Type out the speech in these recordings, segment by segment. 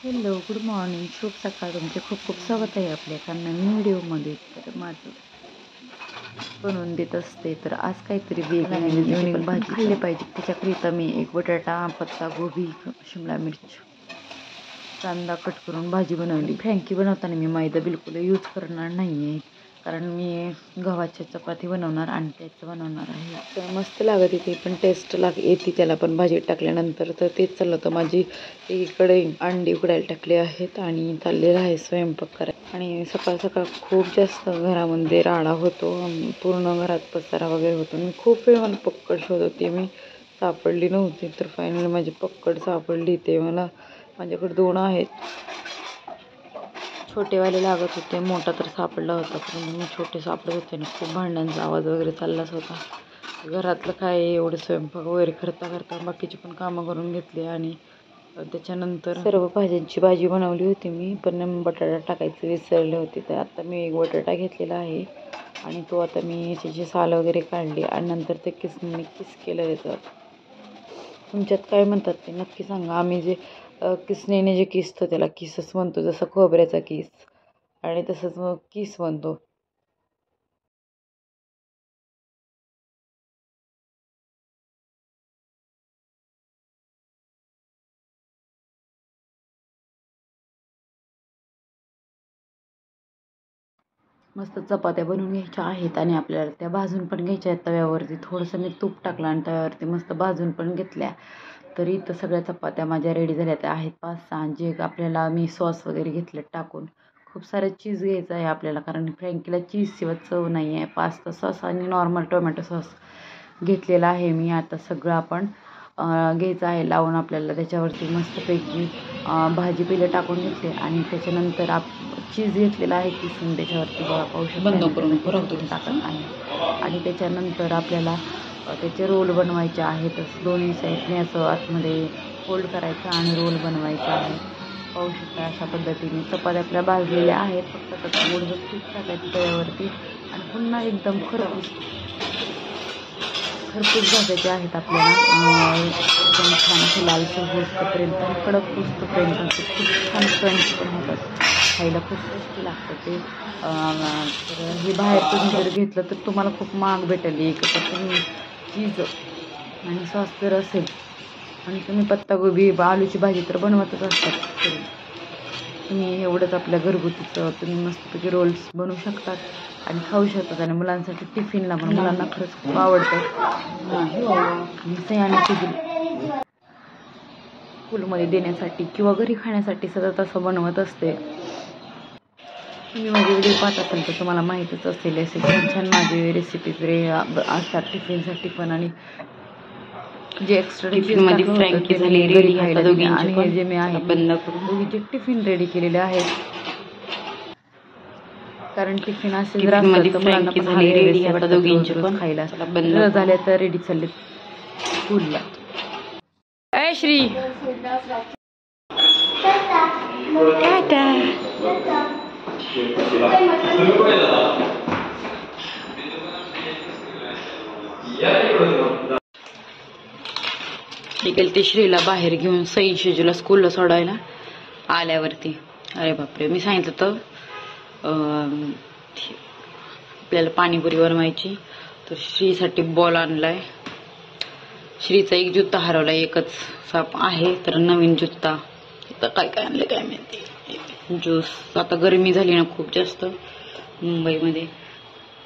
Hello, good morning, शुभ सकाळ. तुमचे खूप खूप स्वागत आहे आपल्या एका नवीन व्हिडिओमध्ये. तर माझं बनवून देत असते. तर आज काहीतरी वेगळी भाजी खाल्ली पाहिजे. त्याच्याकरिता मी एक बटाटा, पत्ता गोबी, शिमला मिर्च, कांदा कट करून भाजी बनवली. फ्रँकी बनवताना मी मैदा बिलकुल यूज करणार नाही आहे, कारण मी गव्हाची चपाती बनवणार आणि त्याचं बनवणार आहे. तर मस्त लागत येते, पण टेस्ट येते त्याला पण भाजीत टाकल्यानंतर. तर तेच चाललं होतं. माझी एकीकडे अंडी उकडायला टाकले आहेत आणि चाललेलं आहे स्वयंपाक करायला. आणि सकाळ सकाळ खूप जास्त घरामध्ये राडा होतो, पूर्ण घरात पसारा वगैरे होतो. मी खूप वेळ मला पक्कड शोधत होते, मी सापडली नव्हती. तर फायनली माझी पक्कड सापडली. ते मला माझ्याकडे 2 आहेत. छोटेवाले लागत होते, मोठा तर सापडला होता, परंतु मी छोटे सापडत होते ना. खूप भांड्यांचा आवाज वगैरे चाललाच होता. घरातलं काय एवढं स्वयंपाक वगैरे करता करता बाकीची पण कामं करून घेतली. आणि त्याच्यानंतर सर्व भाज्यांची भाजी बनवली होती मी, पण बटाटा टाकायचं विसरले होते. तर आता मी एक बटाटा घेतलेला आहे आणि तो आता मी त्याची साल वगैरे काढली आणि नंतर ते किसणीने किस केलं त्याचं. तुमच्यात काय म्हणतात ते नक्की सांगा. आम्ही जे किसणीने जे किसतो त्याला किसच म्हणतो, जसं खोबऱ्याचा किस, आणि तसंच मग किस म्हणतो. मस्त चपात्या बनवून घ्यायच्या आहेत आणि आपल्याला त्या भाजून पण घ्यायच्या आहेत तव्यावरती. थोडंसं मी तूप टाकलं आणि तव्यावरती मस्त भाजून पण घेतल्या. तरी इथं सगळ्या चपात्या माझ्या रेडी झाल्या. त्या आहेत 5-6. जे आपल्याला मी सॉस वगैरे घेतलं टाकून. खूप सारं चीज घ्यायचं आहे आपल्याला, कारण फ्रँकीला चीजशिवाय चव नाही आहे. पास्ता सॉस आणि नॉर्मल टोमॅटो सॉस घेतलेला आहे मी. आता सगळं आपण घ्यायचं आहे लावून आपल्याला. त्याच्यावरती मस्तपैकी भाजी पहिलं टाकून घेतली आणि त्याच्यानंतर चीज घेतलेला आहे किसून त्याच्यावरती बघा पाहू शकतो टाकत आहे. आणि त्याच्यानंतर आपल्याला त्याचे रोल बनवायचे आहेत. दोन्ही साईडने असं आतमध्ये फोल्ड करायचं आणि रोल बनवायचा आहे. पाहू शकता अशा पद्धतीने चपात्या आपल्या भाजलेल्या आहेत. फक्त आता थोडंसं तूप टाकायचं तव्यावरती आणि पुन्हा एकदम खरपूस भाजायचे आहेत आपल्याला. एकदम छान असं लालसर होस्तपर्यंत आणि कडक होस्तपर्यंत खूप छान क्रंच पण होतात. खायला खूप टेस्टी लागतं ते. तर हे बाहेर तुम्ही जर घेतलं तर तुम्हाला खूप महाग भेटेल. एक तर तुम्ही चीज आणि सॉस जर असेल आणि तुम्ही पत्तागोबी आलूची भाजी तर बनवतच असतात, तुम्ही एवढंच आपल्या घरगुतीचं तुम्ही मस्तपैकी रोल्स बनवू शकतात आणि खाऊ शकतात. आणि मुलांसाठी टिफिनला पण मुलांना खरंच खूप आवडतं. स्कूलमध्ये देण्यासाठी किंवा घरी खाण्यासाठी सतत असं बनवत असते. तुम्ही माझे व्हिडिओ पाहत असाल तर तुम्हाला माहीतच असेल, असे छान छान माझे रेसिपीज असतात टिफिनसाठी पण. आणि जे एक्स्ट्रा टिफिनमध्ये फ्रँकी झाली रेडी खायला दोघी. आणि हे जे मी आहे बंद करून दोघीचे टिफिन रेडी केलेले आहेत, कारण टिफिन असे जर असलं तर मुलांना पण रेडी आता दोघींचे पण खायला बंद झाले. तर रेडी चालले स्कूलला. ए श्री टाटा. गेलते श्रीला बाहेर घेऊन सई शेजूला स्कूलला सोडायला. आल्यावरती अरे बापरे, मी सांगितलं तर आपल्याला पाणीपुरी बनवायची. तर श्रीसाठी बॉल आणलाय. श्रीचा एक जुत्ता हरवला, एकच साप आहे. तर नवीन जुत्ता आता काय काय आणलं काय माहिती. ज्यूस, आता गरमी झाली ना खूप जास्त मुंबईमध्ये,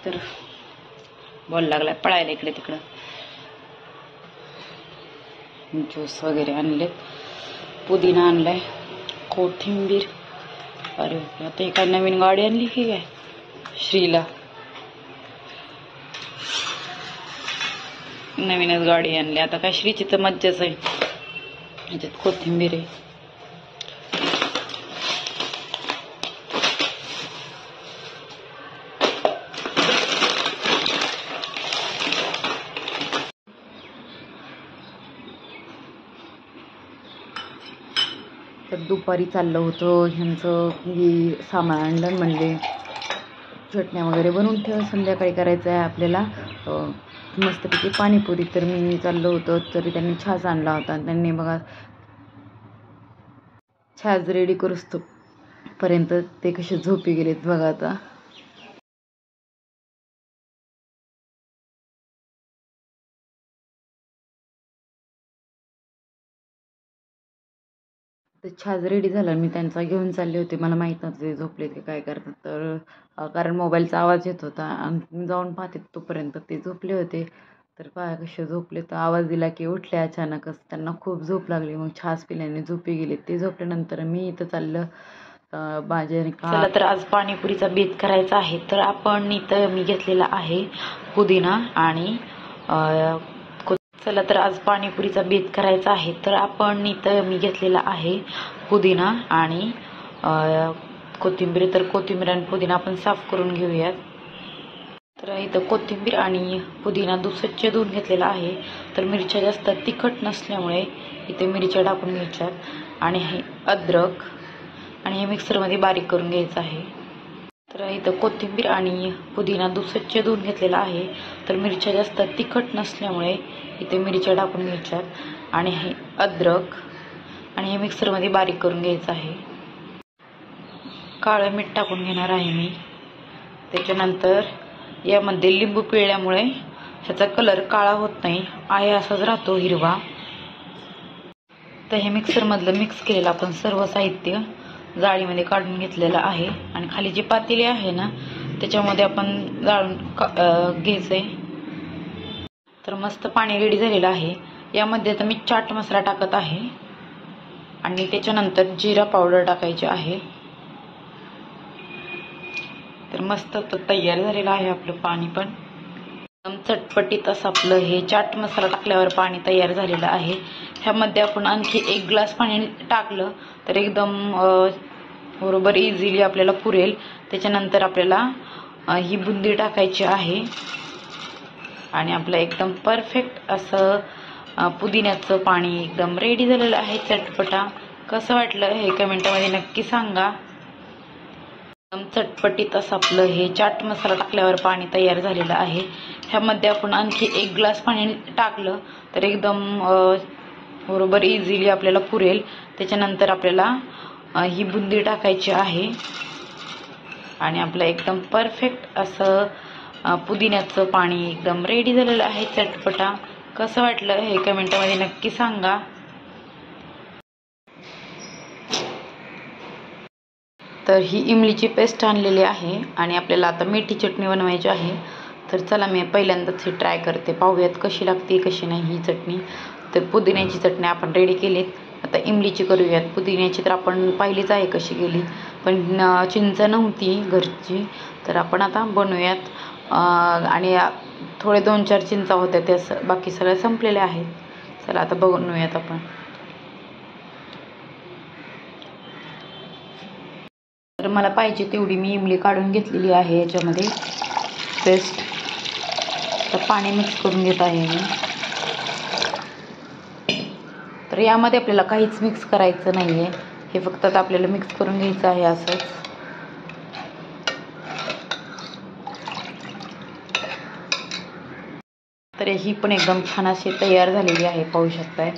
तर बॉल लागलाय पळायला इकडे तिकडं. ज्यूस वगैरे आणले, पुदिना आणलाय, कोथिंबीर. अरे आता काय नवीन गाडी आणली की काय श्रीला? नवीनच गाडी आणली. आता काय श्रीची तर मज्जाच आहे. ह्याच्यात कोथिंबीर आहे. तर दुपारी चाललं होतं ह्यांचं की सामान आणलं, म्हणजे चटण्या वगैरे बनवून ठेव, संध्याकाळी करायचं आहे आपल्याला मस्तपैकी पाणीपुरी. तर मी चाललो होतं, तरी त्यांनी छास आणला होता. त्यांनी बघा छाज रेडी करूच पर्यंत ते कसे झोपी गेलेत बघा. आता तर छाज रेडी झाला. मी त्यांचा घेऊन चालले होते. मला माहीत नव्हतं ते झोपलेत की काय करतात. तर कारण मोबाईलचा आवाज येत होता आणि मी जाऊन पाहते तोपर्यंत ते झोपले होते. तर पहा कसे झोपले. तर आवाज दिला की उठले अचानकच. त्यांना खूप झोप लागली. मग छास पिल्याने झोपी गेले. ते झोपल्यानंतर मी इथं चाललं माझ्या चला तर आज पाणीपुरीचा बेत करायचा आहे. तर आपण इथं मी घेतलेला आहे पुदिना आणि चला तर आज पाणीपुरीचा बेत करायचा आहे. तर आपण इथं मी घेतलेला आहे पुदिना आणि कोथिंबीर. तर कोथिंबीर आणि पुदिना आपण साफ करून घेऊयात. तर इथं कोथिंबीर आणि पुदिना स्वच्छ धुवून घेतलेला आहे. तर मिरच्या जास्त तिखट नसल्यामुळे इथे मिरच्या टाकून घ्यायच्यात आणि हे अद्रक आणि हे मिक्सरमध्ये बारीक करून घ्यायचं आहे. तर इथं कोथिंबीर आणि पुदिना स्वच्छ धुवून घेतलेला आहे. तर मिरच्या जास्त तिखट नसल्यामुळे इथे मिरच्या टाकून घ्यायच्यात आणि हे अद्रक आणि हे मिक्सरमध्ये बारीक करून घ्यायचं आहे. काळं मीठ टाकून घेणार आहे मी. त्याच्यानंतर यामध्ये लिंबू पिळल्यामुळे ह्याचा कलर काळा होत नाही, आहे असाच राहतो हिरवा. तर हे मिक्सरमधलं मिक्स केलेलं आपण सर्व साहित्य जाळीमध्ये काढून घेतलेलं आहे आणि खाली जी पातेली आहे ना त्याच्यामध्ये आपण जाळून घ्यायचंय. तर मस्त पाणी रेडी झालेलं आहे. यामध्ये आता मी चाट मसाला टाकत आहे आणि त्याच्यानंतर जिरा पावडर टाकायची आहे. तर मस्त तयार झालेलं आहे आपलं पाणी. पण एकदम चटपटीत असं आपलं हे चाट मसाला टाकल्यावर पाणी तयार झालेलं आहे. ह्यामध्ये आपण आणखी 1 ग्लास पाणी टाकलं तर एकदम बरोबर इझिली आपल्याला पुरेल. त्याच्यानंतर आपल्याला ही बुंदी टाकायची आहे आणि आपलं एकदम परफेक्ट असं पुदिन्याचं पाणी एकदम रेडी झालेलं आहे चटपटा. कसं वाटलं हे कमेंटमध्ये नक्की सांगा. एकदम चटपटीत असं आपलं हे चाट मसाला टाकल्यावर पाणी तयार झालेलं आहे. ह्यामध्ये आपण आणखी 1 ग्लास पाणी टाकलं तर एकदम बरोबर इझिली आपल्याला पुरेल. त्याच्यानंतर आपल्याला ही बुंदी टाकायची आहे आणि आपलं एकदम परफेक्ट असं पुदिन्याचं पाणी एकदम रेडी झालेलं आहे चटपटा. कसं वाटलं हे कमेंटमध्ये नक्की सांगा. तर ही इमलीची पेस्ट आणलेली आहे आणि आपल्याला आता मेथी चटणी बनवायची आहे. तर चला मी पहिल्यांदाच ही ट्राय करते, पाहूयात कशी लागते कशी नाही ही चटणी. तर पुदिन्याची चटणी आपण रेडी केलीत. आता इमलीची करूयात. पुदिन्याची तर आपण पाहिलीच आहे कशी केली, पण चिंच नव्हती घरची तर आपण आता बनवूयात. आणि थोडे 2-4 चिंचा होत्या त्या बाकी सगळ्या संपलेल्या आहेत. चला आता बनवूयात आपण. तर मला पाहिजे तेवढी मी इमली काढून घेतलेली आहे याच्यामध्ये पेस्ट. तर पाणी मिक्स करून घेत आहे मी. तर यामध्ये आपल्याला काहीच मिक्स करायचं नाही आहे, हे फक्त आता आपल्याला मिक्स करून घ्यायचं आहे असंच. तर ही पण एकदम छान अशी तयार झालेली आहे, पाहू शकताय.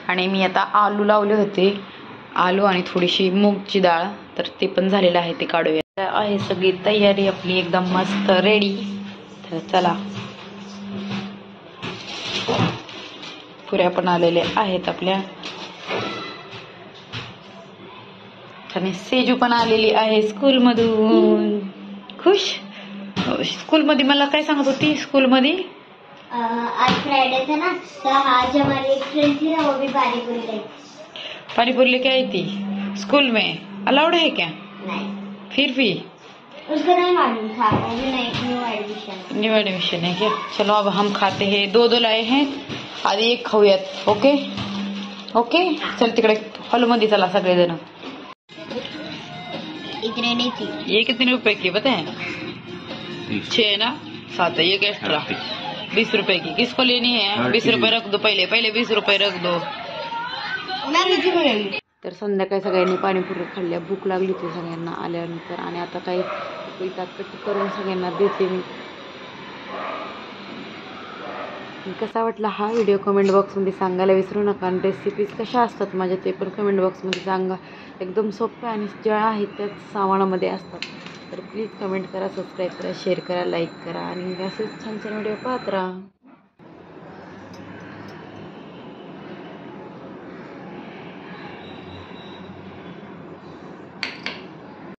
आणि मी आता आलू लावले होते, आलू आणि थोडीशी मूगची डाळ, तर ते पण झालेलं आहे, ते काढूया. आहे सगळी तयारी आपली एकदम मस्त रेडी. तर चला, पुऱ्या पण आलेल्या आहेत आपल्या आणि सेजू पण आलेली आहे स्कूलमधून. खुश स्कूलमध्ये मला काय सांगत होती स्कूलमध्ये आज फ्राइडे था ना, तो आज हमारी एक फ्रेंड थी ना, वो भी पानीपुरी लाई. पानीपुरी लेके आई थी स्कूल में. अलाउड है क्या? नहीं, फिर भी उसको नहीं मालूम था, वो भी न्यू एडमिशन है क्या? चलो अब हम खाते हैं. 2 लाए हैं, आधी 1 खाऊयात. ओके ओके, चल तिकडे हॉलमध्ये चला सगळेजण. इतने नहीं थी. ये कितने रुपए की पता है? 6 ना 7 है. एक एक्स्ट्रा 20 रुपए की. किसको लेनी है? 20 रुपए रख दो. पहले 20 रुपए रख दो. तर संध्याकाळी सगळ्यांनी पाणीपुरी खाल्ल्या. भूक लागली होती सगळ्यांना आल्यानंतर. आणि आता काही पिठात कट करून सगळ्यांना देते मी. कसा वाटला हा व्हिडिओ कमेंट बॉक्समध्ये सांगायला विसरू नका. आणि रेसिपीज कशा असतात माझ्या ते पण कमेंट बॉक्समध्ये सांगा. एकदम सोप्या आणि ज्या आहेत त्याच सामानामध्ये असतात. तर प्लीज कमेंट करा, सबस्क्राईब करा, शेअर करा, लाईक करा आणि असेच छान छान व्हिडिओ पाहत राहा.